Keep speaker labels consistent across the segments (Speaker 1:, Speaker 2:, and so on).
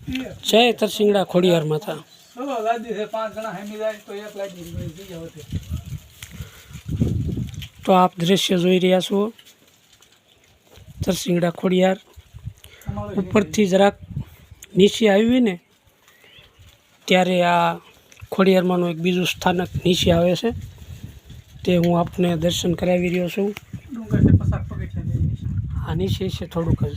Speaker 1: જય તરસિંગડા ખોડિયાર માતા। તો આપ દ્રશ્ય જોઈ રહ્યા છો તરસિંગડા ખોડિયાર ઉપરથી જરાક નીચે આવી ને ત્યારે આ ખોડિયારમાંનું એક બીજું સ્થાનક નીચે આવે છે તે હું આપને દર્શન કરાવી રહ્યો છું। આ નીચે છે થોડુંક જ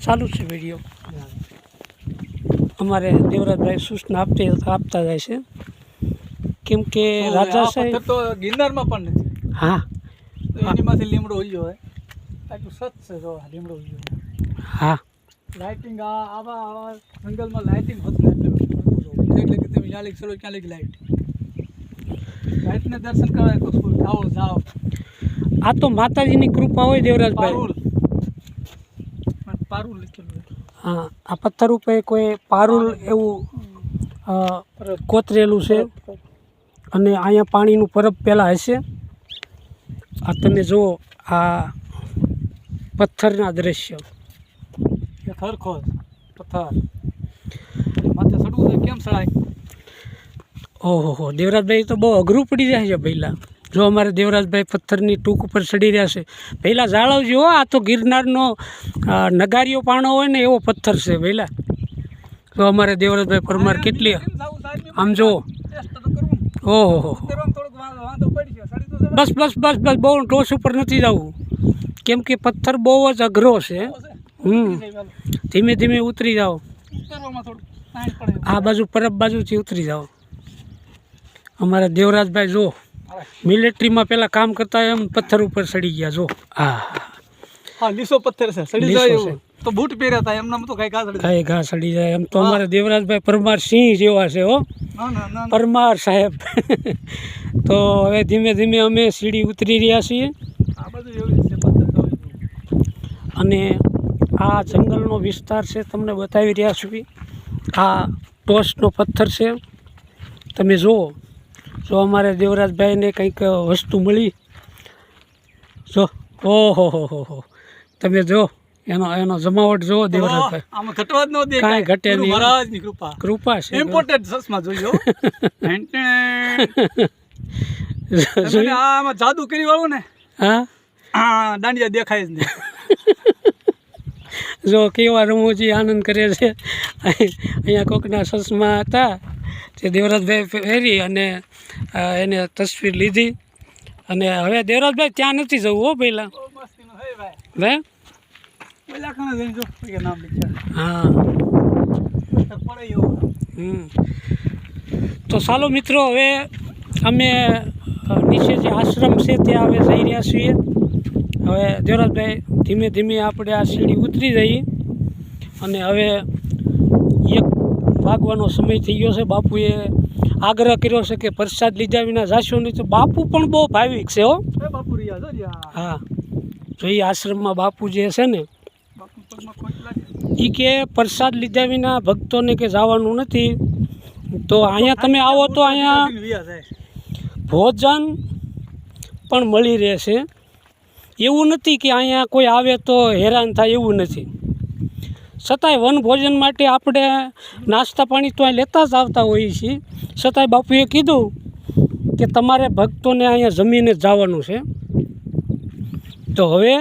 Speaker 1: ચાલુ છે વિડીયો। અમારે દેવરાજભાઈ સૂચના આપતા જાય છે કેમ કે રાજા સાહેબ
Speaker 2: તો ગિરનારમાં પણ નથી।
Speaker 1: હા
Speaker 2: એનીમાંથી લીમડો ઉગ્યો હોય આટલું સત છે જો લીમડો ઉગ્યો।
Speaker 1: હા
Speaker 2: લાઇટિંગ આવા જંગલમાં લાઇટિંગ હોતું એટલે કે તમે જ્યાં લઈ ચલો ક્યાં લઈ લાઇટને દર્શન કરવા તો આવો જાઓ।
Speaker 1: આ તો માતાજીની કૃપા હોય દેવરાજભાઈ।
Speaker 2: પારુલ લખેલું।
Speaker 1: હા આ પથ્થર ઉપર કોઈ પારુલ એવું કોતરેલું છે અને અહીંયા પાણીનું પરબ પહેલાં હશે। આ તમે જુઓ આ પથ્થરના દ્રશ્ય
Speaker 2: ખરખો પથ્થર માથે ચડવું છે કેમ ચડાય?
Speaker 1: ઓહો દેવરાજભાઈ તો બહુ અઘરું પડી જાય છે પહેલાં। જો અમારે દેવરાજભાઈ પથ્થરની ટૂંક ઉપર ચડી રહ્યા છે પહેલાં જાળવજો હો। આ તો ગિરનારનો નગારીઓ પાણો હોય ને એવો પથ્થર છે પહેલાં। જો અમારે દેવરાજભાઈ પરમાર કેટલી આમ જુઓ ઓહો બસ બસ બસ બસ બહુ ટોચ ઉપર નથી જવું કેમ કે પથ્થર બહુ જ અઘરો છે। ધીમે ધીમે ઉતરી જાઓ આ બાજુ પરબ બાજુથી ઉતરી જાઓ। અમારા દેવરાજભાઈ જો મિલિટરીમાં પેલા કામ કરતા એમ પથ્થર ઉપર ચડી ગયા જો।
Speaker 2: હા લીસો પથ્થર છે ચડી જાય તો બૂટ પહેર્યા હતા એમનામ તો કઈ
Speaker 1: ઘા ચડી જાય એમ તો અમારા દેવરાજભાઈ પરમાર સિંહ જેવા છે હો પરમાર સાહેબ। તો હવે ધીમે ધીમે અમે સીડી ઉતરી રહ્યા છીએ અને આ જંગલનો વિસ્તાર છે તમને બતાવી રહ્યા છીએ। આ ટોચનો પથ્થર છે તમે જુઓ। જો અમારે દેવરાજભાઈને કંઈક વસ્તુ મળી જો ઓહો હો તમે જો એનો જમાવટ જુઓ દેવરાજભાઈ
Speaker 2: આમાં ઘટવા જ ન દે
Speaker 1: કાંઈ ઘટે નહીં
Speaker 2: મહારાજની કૃપા
Speaker 1: છે।
Speaker 2: ઇમ્પોર્ટેડ ચશ્મા જોઈજો આમાં જાદુ કરી વાળું ને
Speaker 1: હા
Speaker 2: દાંડિયા દેખાય જ નહીં।
Speaker 1: જો કેવા રમૂજી આનંદ કરે છે। અહીંયા કોકના ચશ્મા હતા તે દેવરાજભાઈ પહેરી અને એને તસવીર લીધી અને હવે દેવરાજભાઈ ત્યાં નથી જવું હો પહેલાં હે હા તો ચાલો મિત્રો હવે અમે નીચે જે આશ્રમ છે ત્યાં હવે જઈ રહ્યા છીએ। હવે દેવરાજભાઈ ધીમે ધીમે આપણે આ સીડી ઉતરી જઈએ અને હવે 1 વાગવાનો સમય થઈ ગયો છે। બાપુએ આગ્રહ કર્યો છે કે પ્રસાદ લીધા વિના જાશો નહીં તો બાપુ પણ બહુ ભાવિક છે હો। હા જો એ આશ્રમમાં બાપુ જે છે ને એ કે પ્રસાદ લીધા વિના ભક્તોને કે જવાનું નથી। તો અહીંયા તમે આવો તો અહીંયા ભોજન પણ મળી રહેશે। એવું નથી કે અહીંયા કોઈ આવે તો હેરાન થાય એવું નથી છતાંય વન ભોજન માટે આપણે નાસ્તા પાણી તો અહીં લેતા જ આવતા હોઈએ છીએ છતાંય બાપુએ કીધું કે તમારે ભક્તોને અહીંયા જમીને જ જવાનું છે। તો હવે